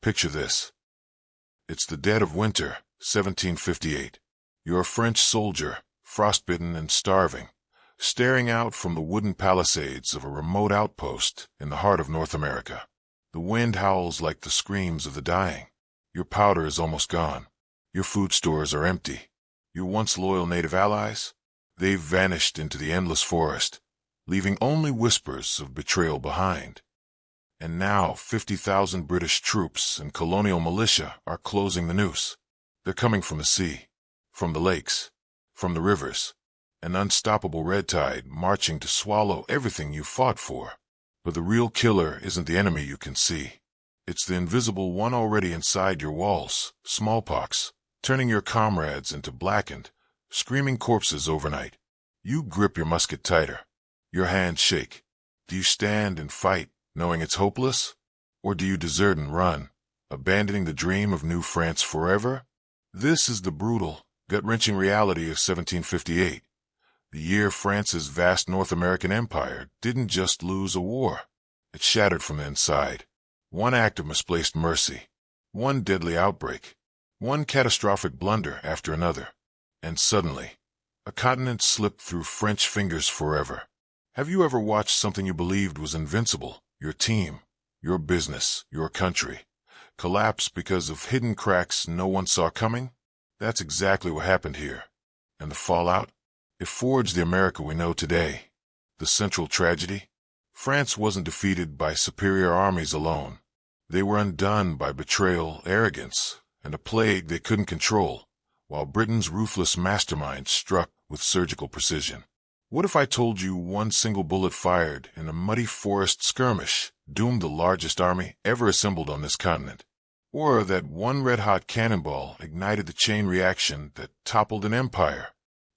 Picture this. It's the dead of winter, 1758. You're a French soldier, frostbitten and starving, staring out from the wooden palisades of a remote outpost in the heart of North America. The wind howls like the screams of the dying. Your powder is almost gone. Your food stores are empty. Your once loyal native allies? They've vanished into the endless forest, leaving only whispers of betrayal behind. And now 50,000 British troops and colonial militia are closing the noose. They're coming from the sea, from the lakes, from the rivers, an unstoppable red tide marching to swallow everything you fought for. But the real killer isn't the enemy you can see. It's the invisible one already inside your walls, smallpox, turning your comrades into blackened, screaming corpses overnight. You grip your musket tighter. Your hands shake. Do you stand and fight, knowing it's hopeless? Or do you desert and run, abandoning the dream of New France forever? This is the brutal, gut-wrenching reality of 1758. The year France's vast North American empire didn't just lose a war. It shattered from the inside. One act of misplaced mercy, one deadly outbreak, one catastrophic blunder after another. And suddenly, a continent slipped through French fingers forever. Have you ever watched something you believed was invincible, your team, your business, your country, collapse because of hidden cracks no one saw coming? That's exactly what happened here. And the fallout? It forged the America we know today. The central tragedy? France wasn't defeated by superior armies alone. They were undone by betrayal, arrogance, and a plague they couldn't control, while Britain's ruthless mastermind struck with surgical precision. What if I told you one single bullet fired in a muddy forest skirmish doomed the largest army ever assembled on this continent? Or that one red-hot cannonball ignited the chain reaction that toppled an empire?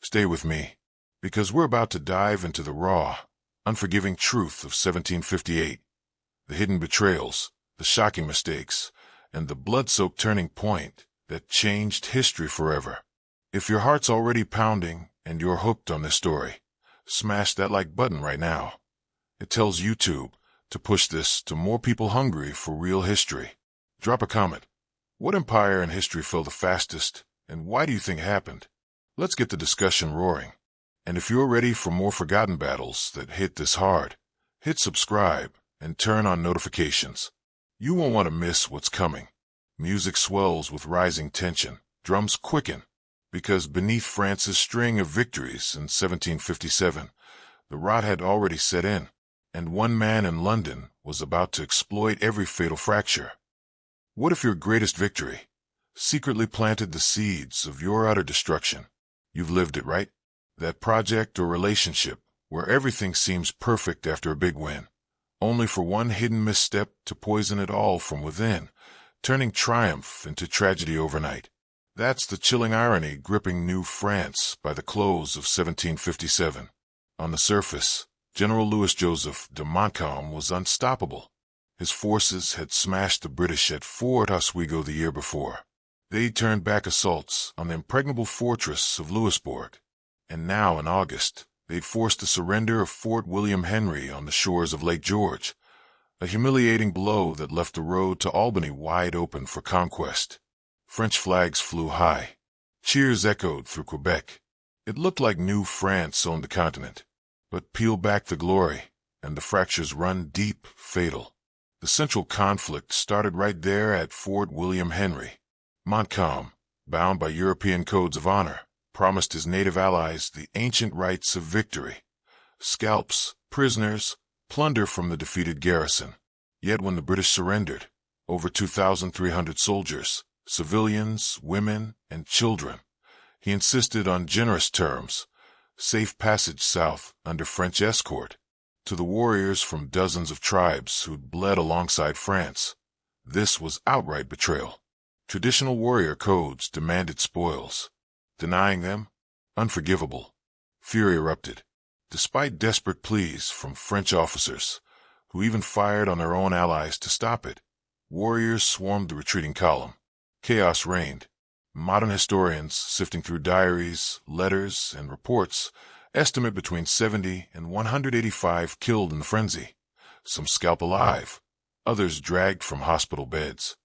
Stay with me, because we're about to dive into the raw, unforgiving truth of 1758, the hidden betrayals, the shocking mistakes, and the blood-soaked turning point that changed history forever. If your heart's already pounding and you're hooked on this story, smash that like button right now. It tells YouTube to push this to more people hungry for real history. Drop a comment. What empire in history fell the fastest, and why do you think it happened? Let's get the discussion roaring. And if you're ready for more forgotten battles that hit this hard, hit subscribe and turn on notifications. You won't want to miss what's coming. Music swells with rising tension, drums quicken, because beneath France's string of victories in 1757, the rot had already set in, and one man in London was about to exploit every fatal fracture. What if your greatest victory secretly planted the seeds of your utter destruction? You've lived it, right? That project or relationship where everything seems perfect after a big win, only for one hidden misstep to poison it all from within, turning triumph into tragedy overnight. That's the chilling irony gripping New France by the close of 1757. On the surface, General Louis-Joseph de Montcalm was unstoppable. His forces had smashed the British at Fort Oswego the year before. They turned back assaults on the impregnable fortress of Louisbourg. And now, in August, they'd forced the surrender of Fort William Henry on the shores of Lake George, a humiliating blow that left the road to Albany wide open for conquest. French flags flew high. Cheers echoed through Quebec. It looked like New France owned the continent. But peel back the glory, and the fractures run deep, fatal. The central conflict started right there at Fort William Henry. Montcalm, bound by European codes of honor, promised his native allies the ancient rights of victory. Scalps, prisoners, plunder from the defeated garrison. Yet when the British surrendered, over 2,300 soldiers, civilians, women, and children, he insisted on generous terms, safe passage south under French escort, to the warriors from dozens of tribes who'd bled alongside France. This was outright betrayal. Traditional warrior codes demanded spoils. Denying them? Unforgivable. Fury erupted, despite desperate pleas from French officers, who even fired on their own allies to stop it. Warriors swarmed the retreating column. Chaos reigned. Modern historians, sifting through diaries, letters, and reports, estimate between 70 and 185 killed in the frenzy. Some scalped alive, others dragged from hospital beds.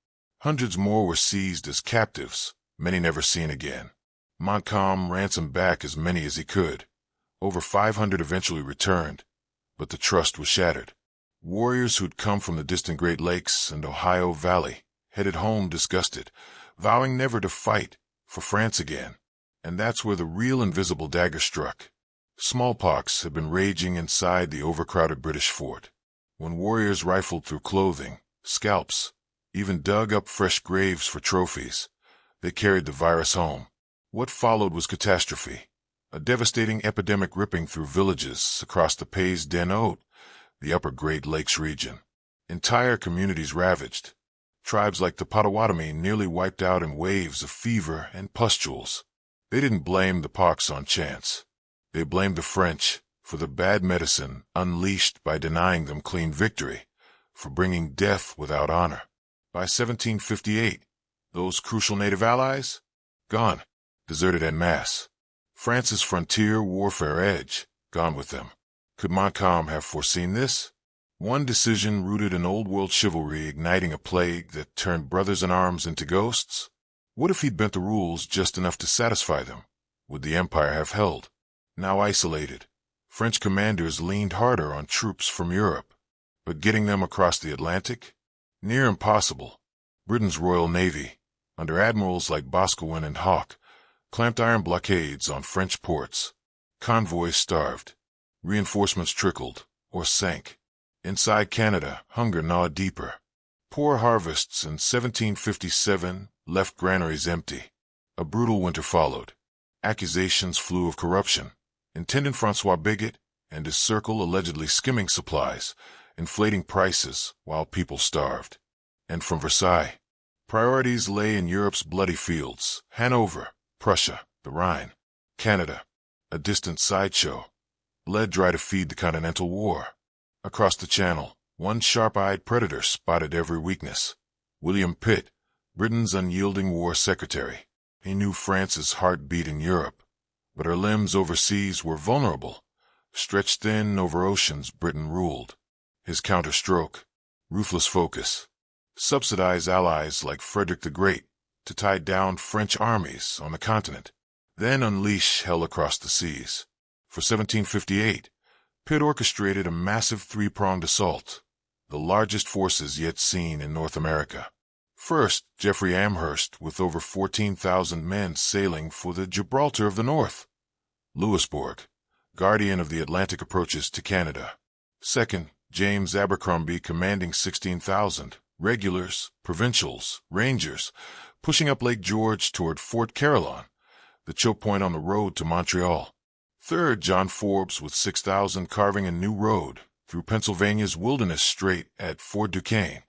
Hundreds more were seized as captives, many never seen again. Montcalm ransomed back as many as he could. Over 500 eventually returned, but the trust was shattered. Warriors who'd come from the distant Great Lakes and Ohio Valley headed home disgusted, vowing never to fight for France again. And that's where the real invisible dagger struck. Smallpox had been raging inside the overcrowded British fort. When warriors rifled through clothing, scalps, even dug up fresh graves for trophies, they carried the virus home. What followed was catastrophe. A devastating epidemic ripping through villages across the Pays d'Hainaut, the upper Great Lakes region. Entire communities ravaged. Tribes like the Potawatomi nearly wiped out in waves of fever and pustules. They didn't blame the pox on chance. They blamed the French for the bad medicine unleashed by denying them clean victory, for bringing death without honor. By 1758, those crucial native allies? Gone, deserted en masse. France's frontier warfare edge, gone with them. Could Montcalm have foreseen this? One decision rooted in old-world chivalry igniting a plague that turned brothers in arms into ghosts? What if he'd bent the rules just enough to satisfy them? Would the empire have held? Now isolated, French commanders leaned harder on troops from Europe. But getting them across the Atlantic? Near impossible. Britain's Royal Navy, under admirals like Boscawen and Hawke, clamped iron blockades on French ports. Convoys starved. Reinforcements trickled, or sank. Inside Canada, hunger gnawed deeper. Poor harvests in 1757 left granaries empty. A brutal winter followed. Accusations flew of corruption. Intendant François Bigot and his circle allegedly skimming supplies, inflating prices while people starved. And from Versailles, priorities lay in Europe's bloody fields: Hanover, Prussia, the Rhine. Canada, a distant sideshow, bled dry to feed the Continental War. Across the Channel, one sharp-eyed predator spotted every weakness. William Pitt, Britain's unyielding war secretary. He knew France's heartbeat in Europe, but her limbs overseas were vulnerable. Stretched thin over oceans, Britain ruled. His counterstroke, ruthless focus. Subsidize allies like Frederick the Great to tie down French armies on the continent, then unleash hell across the seas. For 1758, Pitt orchestrated a massive three-pronged assault, the largest forces yet seen in North America. First, Geoffrey Amherst with over 14,000 men sailing for the Gibraltar of the North. Louisbourg, guardian of the Atlantic approaches to Canada. Second, James Abercrombie commanding 16,000, regulars, provincials, rangers, pushing up Lake George toward Fort Carillon, the choke point on the road to Montreal. Third, John Forbes with 6,000 carving a new road through Pennsylvania's Wilderness Strait at Fort Duquesne,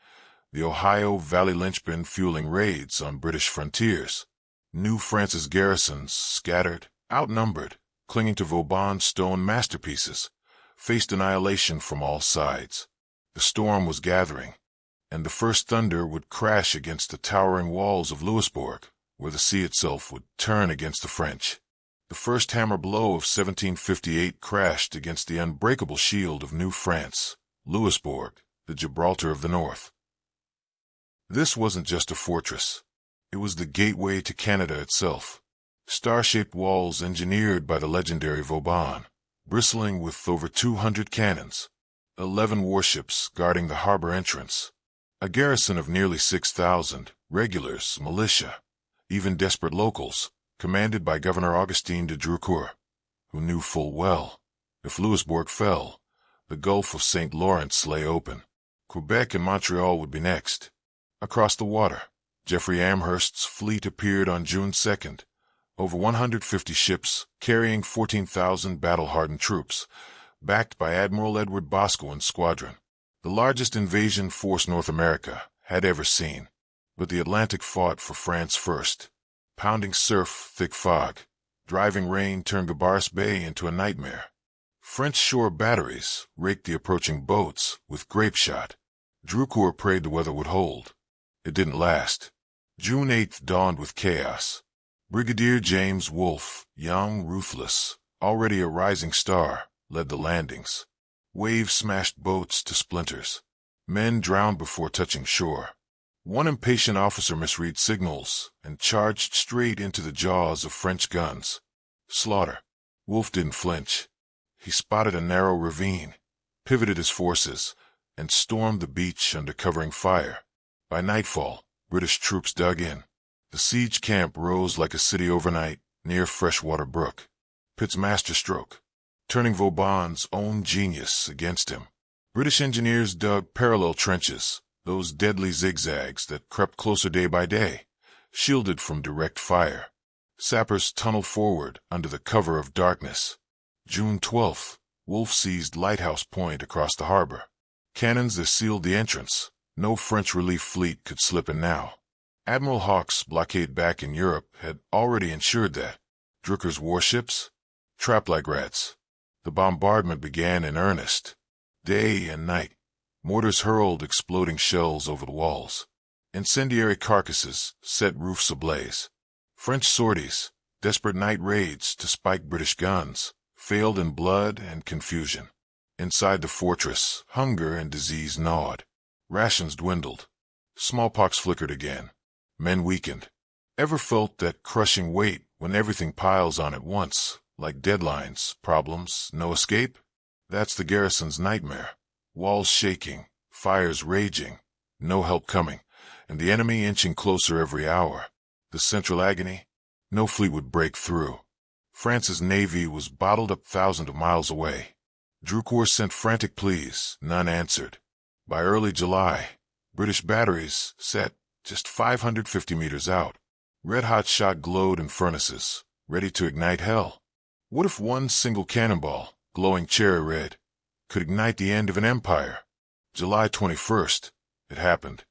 the Ohio Valley linchpin fueling raids on British frontiers. New France's garrisons, scattered, outnumbered, clinging to Vauban's stone masterpieces, faced annihilation from all sides. The storm was gathering, and the first thunder would crash against the towering walls of Louisbourg, where the sea itself would turn against the French. The first hammer blow of 1758 crashed against the unbreakable shield of New France, Louisbourg, the Gibraltar of the North. This wasn't just a fortress. It was the gateway to Canada itself. Star-shaped walls engineered by the legendary Vauban, bristling with over 200 cannons, 11 warships guarding the harbor entrance, a garrison of nearly 6,000, regulars, militia, even desperate locals, commanded by Governor Augustin de Drucourt, who knew full well, if Louisbourg fell, the Gulf of St. Lawrence lay open. Quebec and Montreal would be next. Across the water, Geoffrey Amherst's fleet appeared on June 2nd, over 150 ships carrying 14,000 battle-hardened troops, backed by Admiral Edward Boscawen's squadron, the largest invasion force North America had ever seen. But the Atlantic fought for France first. Pounding surf, thick fog, driving rain turned Gabarus Bay into a nightmare. French shore batteries raked the approaching boats with grape shot. Drucourt prayed the weather would hold. It didn't last. June 8th dawned with chaos. Brigadier James Wolfe, young, ruthless, already a rising star, led the landings. Waves smashed boats to splinters. Men drowned before touching shore. One impatient officer misread signals and charged straight into the jaws of French guns. Slaughter. Wolfe didn't flinch. He spotted a narrow ravine, pivoted his forces, and stormed the beach under covering fire. By nightfall, British troops dug in. The siege camp rose like a city overnight near Freshwater Brook. Pitt's masterstroke, turning Vauban's own genius against him. British engineers dug parallel trenches, those deadly zigzags that crept closer day by day, shielded from direct fire. Sappers tunneled forward under the cover of darkness. June 12th, Wolfe seized Lighthouse Point across the harbor. Cannons that sealed the entrance. No French relief fleet could slip in now. Admiral Hawke's blockade back in Europe had already ensured that. Drucker's warships? Trapped like rats. The bombardment began in earnest. Day and night, mortars hurled exploding shells over the walls. Incendiary carcasses set roofs ablaze. French sorties, desperate night raids to spike British guns, failed in blood and confusion. Inside the fortress, hunger and disease gnawed. Rations dwindled. Smallpox flickered again. Men weakened. Ever felt that crushing weight when everything piles on at once, like deadlines, problems, no escape? That's the garrison's nightmare. Walls shaking, fires raging, no help coming, and the enemy inching closer every hour. The central agony? No fleet would break through. France's navy was bottled up thousands of miles away. Drucour sent frantic pleas, none answered. By early July, British batteries set just 550 meters out. Red-hot shot glowed in furnaces, ready to ignite hell. What if one single cannonball, glowing cherry red, could ignite the end of an empire? July 21st, it happened.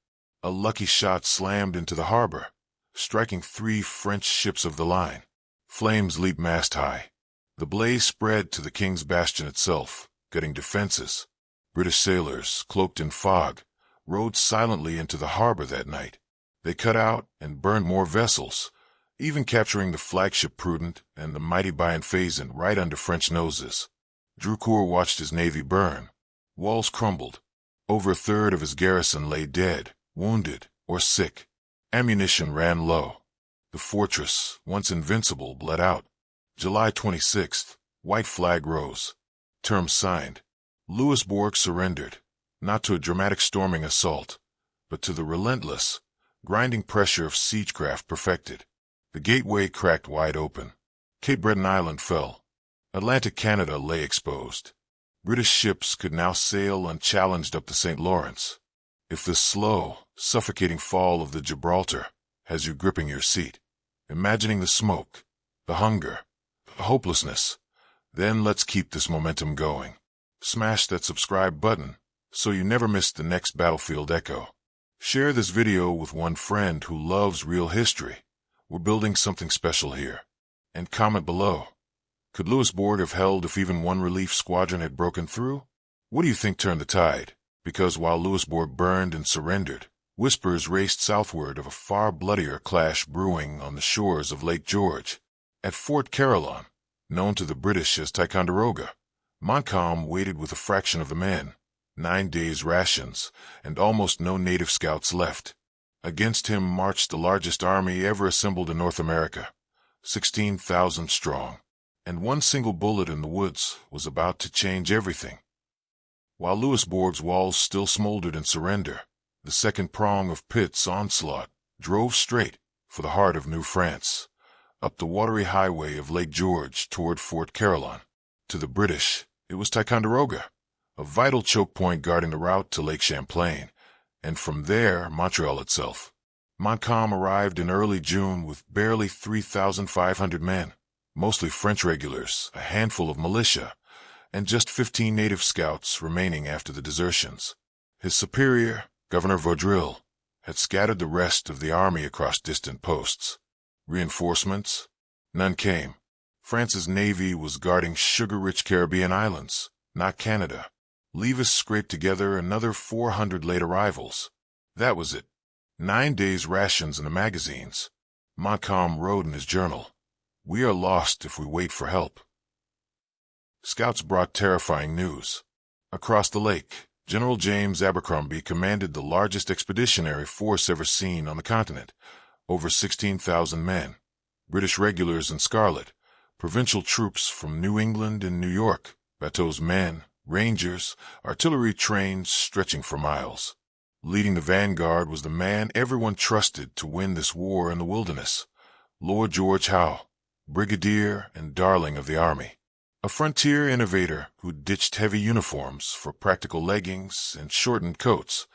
A lucky shot slammed into the harbor, striking 3 French ships of the line. Flames leaped mast-high. The blaze spread to the King's Bastion itself, gutting defenses. British sailors, cloaked in fog, rode silently into the harbor that night. They cut out and burned more vessels, even capturing the flagship Prudent and the mighty Bienfaisan right under French noses. Drucour watched his navy burn. Walls crumbled. Over a third of his garrison lay dead, wounded, or sick. Ammunition ran low. The fortress, once invincible, bled out. July 26th, white flag rose. Terms signed. Louisbourg surrendered, not to a dramatic storming assault, but to the relentless, grinding pressure of siegecraft perfected. The gateway cracked wide open. Cape Breton Island fell. Atlantic Canada lay exposed. British ships could now sail unchallenged up the St. Lawrence. If the slow, suffocating fall of the Gibraltar has you gripping your seat, imagining the smoke, the hunger, the hopelessness, then let's keep this momentum going. Smash that subscribe button so you never miss the next battlefield echo. Share this video with one friend who loves real history. We're building something special here. And comment below. Could Louisbourg have held if even one relief squadron had broken through? What do you think turned the tide? Because while Louisbourg burned and surrendered, whispers raced southward of a far bloodier clash brewing on the shores of Lake George. At Fort Carillon, known to the British as Ticonderoga, Montcalm waited with a fraction of the men, 9 days' rations, and almost no native scouts left. Against him marched the largest army ever assembled in North America, 16,000 strong, and one single bullet in the woods was about to change everything. While Louisbourg's walls still smoldered in surrender, the second prong of Pitt's onslaught drove straight for the heart of New France, up the watery highway of Lake George toward Fort Carillon. To the British, it was Ticonderoga, a vital choke point guarding the route to Lake Champlain, and from there, Montreal itself. Montcalm arrived in early June with barely 3,500 men, mostly French regulars, a handful of militia, and just 15 native scouts remaining after the desertions. His superior, Governor Vaudreuil, had scattered the rest of the army across distant posts. Reinforcements? None came. France's navy was guarding sugar-rich Caribbean islands, not Canada. Levis scraped together another 400 late arrivals. That was it. 9 days' rations in the magazines. Montcalm wrote in his journal, "We are lost if we wait for help." Scouts brought terrifying news. Across the lake, General James Abercrombie commanded the largest expeditionary force ever seen on the continent, over 16,000 men, British regulars in scarlet, provincial troops from New England and New York, Bateau's men, rangers, artillery trains stretching for miles. Leading the vanguard was the man everyone trusted to win this war in the wilderness, Lord George Howe, brigadier and darling of the army. A frontier innovator who ditched heavy uniforms for practical leggings and shortened coats,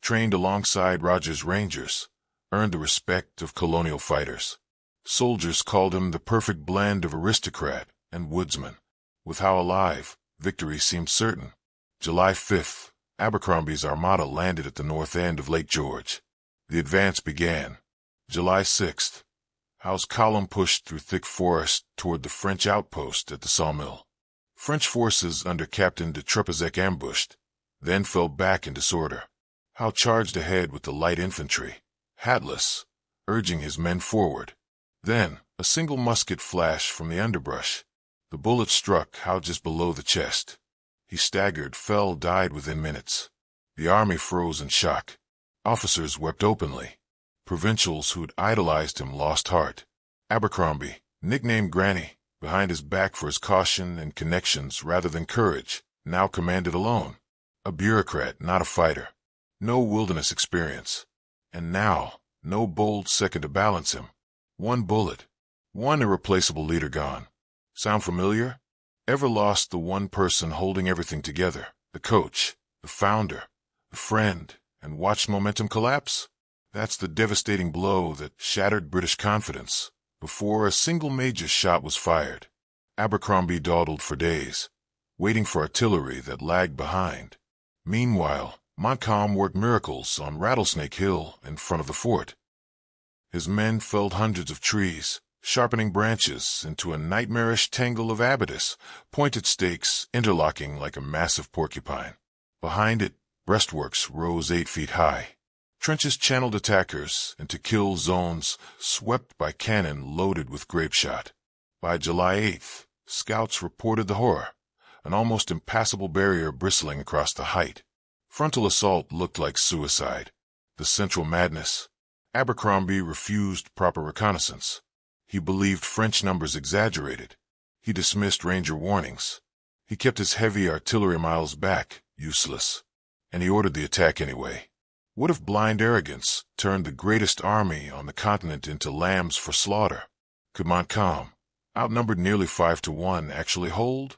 trained alongside Rogers' Rangers, earned the respect of colonial fighters. Soldiers called him the perfect blend of aristocrat and woodsman. With Howe alive, victory seemed certain. July 5th, Abercrombie's armada landed at the north end of Lake George. The advance began. July 6th, Howe's column pushed through thick forest toward the French outpost at the sawmill. French forces under Captain de Trepezec ambushed, then fell back in disorder. Howe charged ahead with the light infantry, hatless, urging his men forward. Then, a single musket flashed from the underbrush. The bullet struck Howe just below the chest. He staggered, fell, died within minutes. The army froze in shock. Officers wept openly. Provincials who'd idolized him lost heart. Abercrombie, nicknamed Granny, behind his back for his caution and connections rather than courage, now commanded alone. A bureaucrat, not a fighter. No wilderness experience. And now, no bold second to balance him. One bullet. One irreplaceable leader gone. Sound familiar? Ever lost the one person holding everything together? The coach, the founder, the friend, and watched momentum collapse? That's the devastating blow that shattered British confidence before a single major shot was fired. Abercrombie dawdled for days, waiting for artillery that lagged behind. Meanwhile, Montcalm worked miracles on Rattlesnake Hill in front of the fort. His men felled hundreds of trees, sharpening branches into a nightmarish tangle of abatis, pointed stakes interlocking like a massive porcupine. Behind it, breastworks rose 8 feet high. Trenches channeled attackers into kill zones swept by cannon loaded with grapeshot. By July 8th, scouts reported the horror, an almost impassable barrier bristling across the height. Frontal assault looked like suicide. The central madness. Abercrombie refused proper reconnaissance. He believed French numbers exaggerated. He dismissed ranger warnings. He kept his heavy artillery miles back, useless. And he ordered the attack anyway. What if blind arrogance turned the greatest army on the continent into lambs for slaughter? Could Montcalm, outnumbered nearly 5-1, actually hold?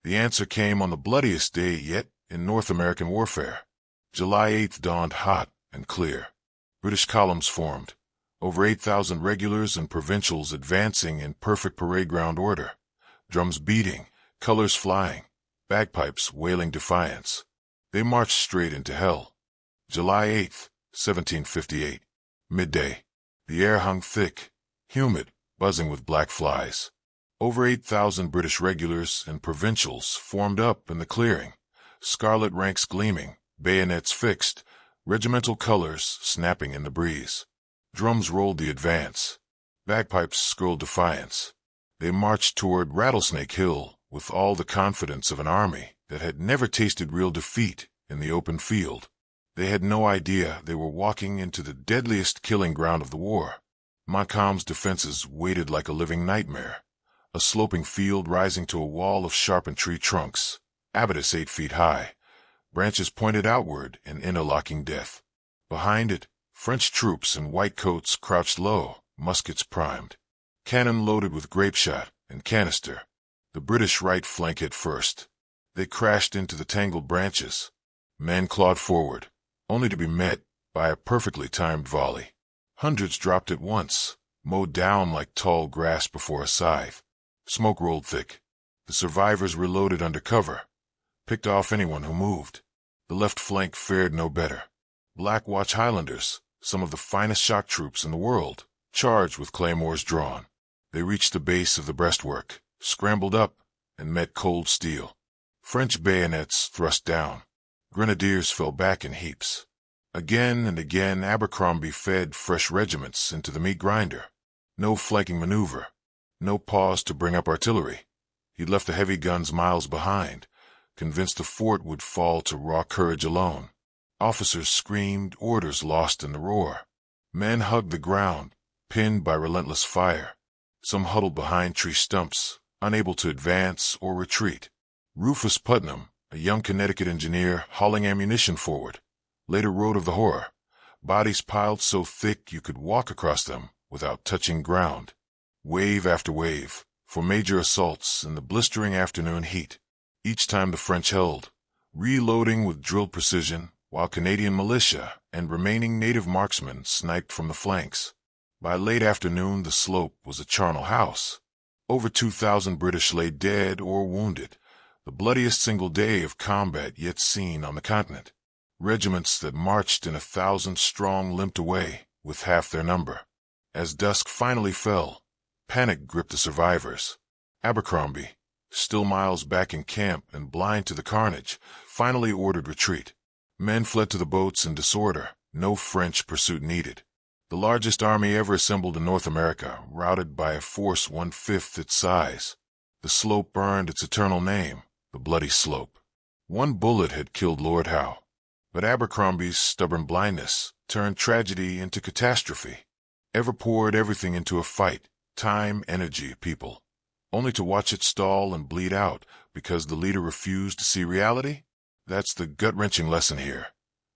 The answer came on the bloodiest day yet in North American warfare. July 8th dawned hot and clear. British columns formed, over 8,000 regulars and provincials advancing in perfect parade ground order, drums beating, colors flying, bagpipes wailing defiance. They marched straight into hell. July 8th, 1758. Midday. The air hung thick, humid, buzzing with black flies. Over 8,000 British regulars and provincials formed up in the clearing, scarlet ranks gleaming, bayonets fixed, regimental colors snapping in the breeze. Drums rolled the advance. Bagpipes skirled defiance. They marched toward Rattlesnake Hill with all the confidence of an army that had never tasted real defeat in the open field. They had no idea they were walking into the deadliest killing ground of the war. Montcalm's defenses waited like a living nightmare, a sloping field rising to a wall of sharpened tree trunks, abatis 8 feet high, branches pointed outward in interlocking death. Behind it, French troops in white coats crouched low, muskets primed, cannon loaded with grapeshot and canister. The British right flank hit first. They crashed into the tangled branches. Men clawed forward, only to be met by a perfectly timed volley. Hundreds dropped at once, mowed down like tall grass before a scythe. Smoke rolled thick. The survivors reloaded under cover, picked off anyone who moved. The left flank fared no better. Black Watch Highlanders, some of the finest shock troops in the world, charged with claymores drawn. They reached the base of the breastwork, scrambled up, and met cold steel. French bayonets thrust down. Grenadiers fell back in heaps. Again and again Abercrombie fed fresh regiments into the meat grinder. No flanking maneuver. No pause to bring up artillery. He'd left the heavy guns miles behind, convinced the fort would fall to raw courage alone. Officers screamed, orders lost in the roar. Men hugged the ground, pinned by relentless fire. Some huddled behind tree stumps, unable to advance or retreat. Rufus Putnam, a young Connecticut engineer hauling ammunition forward, later wrote of the horror. Bodies piled so thick you could walk across them without touching ground. Wave after wave, for major assaults in the blistering afternoon heat. Each time the French held, reloading with drilled precision, while Canadian militia and remaining native marksmen sniped from the flanks. By late afternoon, the slope was a charnel house. Over 2,000 British lay dead or wounded, the bloodiest single day of combat yet seen on the continent. Regiments that marched in 1,000 strong limped away with half their number. As dusk finally fell, panic gripped the survivors. Abercrombie, still miles back in camp and blind to the carnage, finally ordered retreat. Men fled to the boats in disorder, no French pursuit needed. The largest army ever assembled in North America, routed by a force 1/5 its size. The slope earned its eternal name, the Bloody Slope. One bullet had killed Lord Howe, but Abercrombie's stubborn blindness turned tragedy into catastrophe. Ever poured everything into a fight, time, energy, people, only to watch it stall and bleed out because the leader refused to see reality? That's the gut-wrenching lesson here.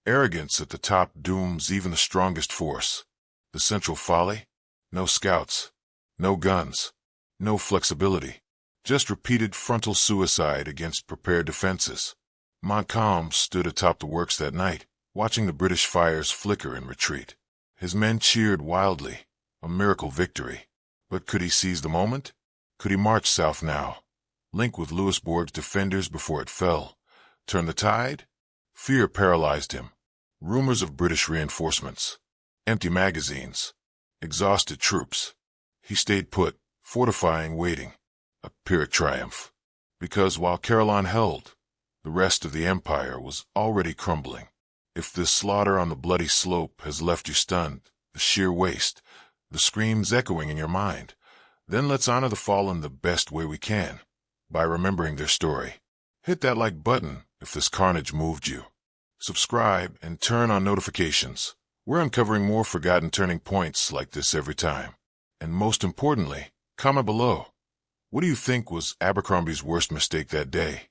Arrogance at the top dooms even the strongest force. The central folly? No scouts, no guns, no flexibility. Just repeated frontal suicide against prepared defenses. Montcalm stood atop the works that night, watching the British fires flicker in retreat. His men cheered wildly, a miracle victory. But could he seize the moment? Could he march south now, link with Louisbourg's defenders before it fell, turn the tide? Fear paralyzed him. Rumors of British reinforcements, empty magazines, exhausted troops. He stayed put, fortifying, waiting. A Pyrrhic triumph. Because while Carillon held, the rest of the empire was already crumbling. If this slaughter on the Bloody Slope has left you stunned, the sheer waste, the screams echoing in your mind, then let's honor the fallen the best way we can, by remembering their story. Hit that like button if this carnage moved you. Subscribe and turn on notifications. We're uncovering more forgotten turning points like this every time. And most importantly, comment below. What do you think was Abercrombie's worst mistake that day?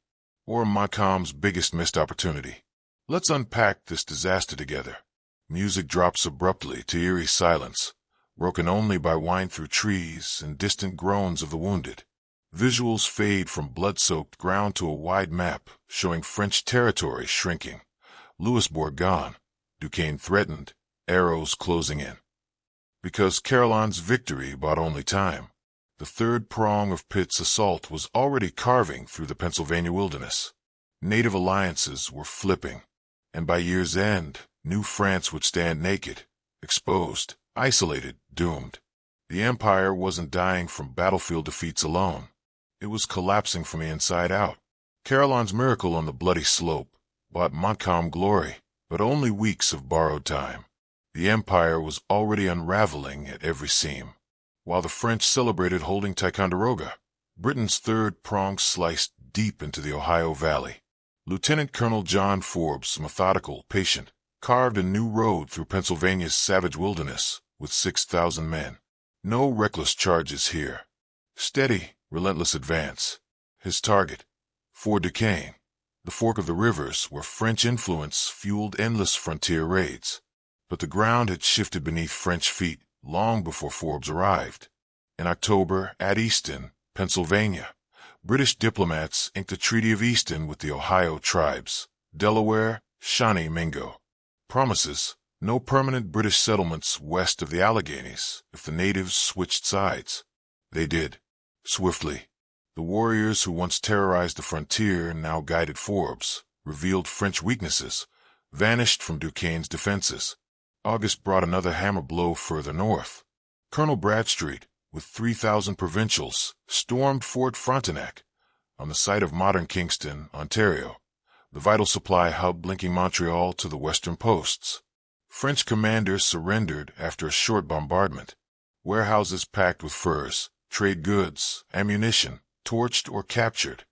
Or Montcalm's biggest missed opportunity? Let's unpack this disaster together. Music drops abruptly to eerie silence, broken only by whine through trees and distant groans of the wounded. Visuals fade from blood-soaked ground to a wide map showing French territory shrinking. Louisbourg gone, Duquesne threatened, arrows closing in. Because Carillon's victory bought only time, the third prong of Pitt's assault was already carving through the Pennsylvania wilderness. Native alliances were flipping, and by year's end, New France would stand naked, exposed, isolated, doomed. The empire wasn't dying from battlefield defeats alone. It was collapsing from the inside out. Carillon's miracle on the Bloody Slope bought Montcalm glory, but only weeks of borrowed time. The empire was already unraveling at every seam. While the French celebrated holding Ticonderoga, Britain's third prong sliced deep into the Ohio Valley. Lieutenant Colonel John Forbes, methodical, patient, carved a new road through Pennsylvania's savage wilderness with 6,000 men. No reckless charges here. Steady, relentless advance. His target, Fort Duquesne, the fork of the rivers where French influence fueled endless frontier raids. But the ground had shifted beneath French feet long before Forbes arrived. In October, at Easton, Pennsylvania, British diplomats inked the Treaty of Easton with the Ohio tribes, Delaware, Shawnee, Mingo. Promises, no permanent British settlements west of the Alleghenies if the natives switched sides. They did. Swiftly. The warriors who once terrorized the frontier and now guided Forbes, revealed French weaknesses, vanished from Duquesne's defenses. August brought another hammer blow further north. Colonel Bradstreet, with 3,000 provincials, stormed Fort Frontenac, on the site of modern Kingston, Ontario, the vital supply hub linking Montreal to the western posts. French commanders surrendered after a short bombardment. Warehouses packed with furs, trade goods, ammunition, torched or captured.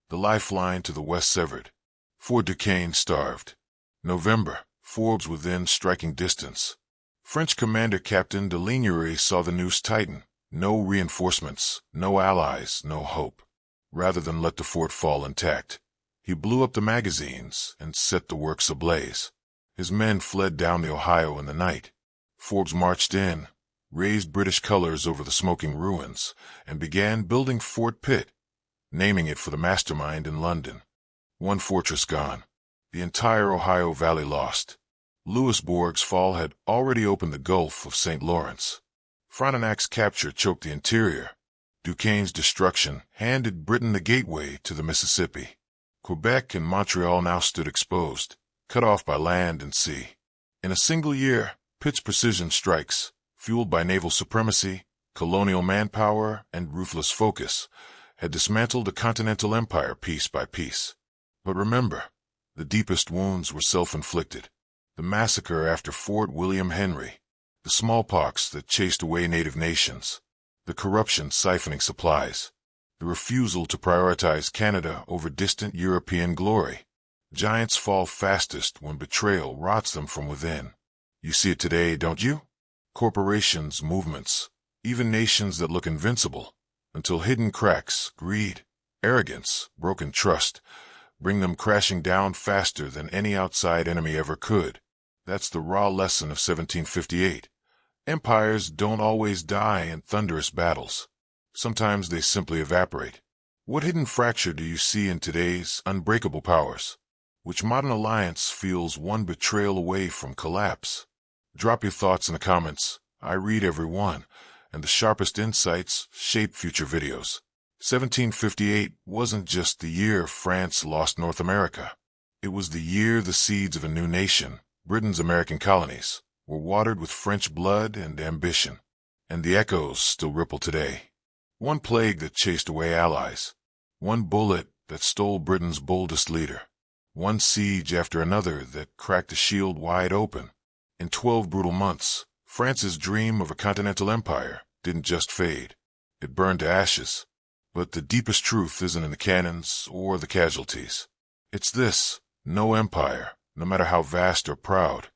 the lifeline to the west severed. Fort Duquesne starved. November, Forbes within striking distance. French commander Captain de Lignery saw the noose tighten. No reinforcements, no allies, no hope. Rather than let the fort fall intact, he blew up the magazines and set the works ablaze. His men fled down the Ohio in the night. Forbes marched in, raised British colors over the smoking ruins, and began building Fort Pitt, naming it for the mastermind in London. One fortress gone, the entire Ohio Valley lost. Louisbourg's fall had already opened the Gulf of St. Lawrence. Frontenac's capture choked the interior. Duquesne's destruction handed Britain the gateway to the Mississippi. Quebec and Montreal now stood exposed, cut off by land and sea. In a single year, Pitt's precision strikes, fueled by naval supremacy, colonial manpower, and ruthless focus, had dismantled a continental empire piece by piece. But remember, the deepest wounds were self-inflicted. The massacre after Fort William Henry, the smallpox that chased away native nations, the corruption siphoning supplies, the refusal to prioritize Canada over distant European glory. Giants fall fastest when betrayal rots them from within. You see it today, don't you? Corporations, movements, even nations that look invincible, until hidden cracks, greed, arrogance, broken trust, bring them crashing down faster than any outside enemy ever could. That's the raw lesson of 1758. Empires don't always die in thunderous battles. Sometimes they simply evaporate. What hidden fracture do you see in today's unbreakable powers? Which modern alliance feels one betrayal away from collapse? Drop your thoughts in the comments. I read every one, and the sharpest insights shape future videos. 1758 wasn't just the year France lost North America. It was the year the seeds of a new nation, Britain's American colonies, were watered with French blood and ambition. And the echoes still ripple today. One plague that chased away allies. One bullet that stole Britain's boldest leader. One siege after another that cracked the shield wide open. In 12 brutal months, France's dream of a continental empire didn't just fade. It burned to ashes. But the deepest truth isn't in the cannons or the casualties. It's this: no empire, no matter how vast or proud,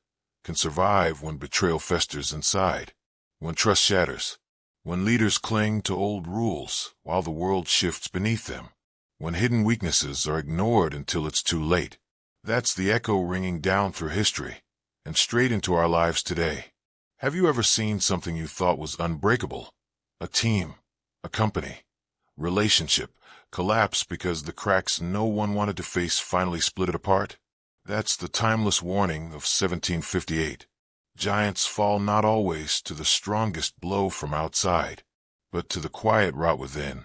can survive when betrayal festers inside, when trust shatters, when leaders cling to old rules while the world shifts beneath them, when hidden weaknesses are ignored until it's too late. That's the echo ringing down through history and straight into our lives today. Have you ever seen something you thought was unbreakable? A team, a company, relationship collapse because the cracks no one wanted to face finally split it apart? That's the timeless warning of 1758. Giants fall not always to the strongest blow from outside, but to the quiet rot within.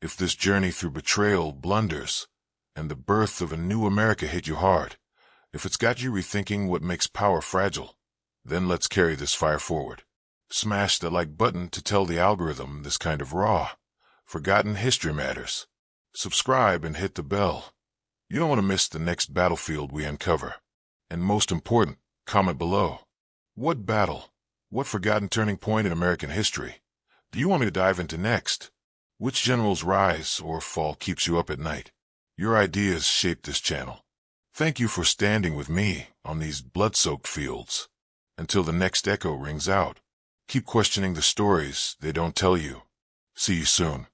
If this journey through betrayal, blunders, and the birth of a new America hit you hard, if it's got you rethinking what makes power fragile, then let's carry this fire forward. Smash that like button to tell the algorithm this kind of raw, forgotten history matters. Subscribe and hit the bell. You don't want to miss the next battlefield we uncover. And most important, comment below. What battle, what forgotten turning point in American history do you want me to dive into next? Which general's rise or fall keeps you up at night? Your ideas shape this channel. Thank you for standing with me on these blood-soaked fields. Until the next echo rings out, keep questioning the stories they don't tell you. See you soon.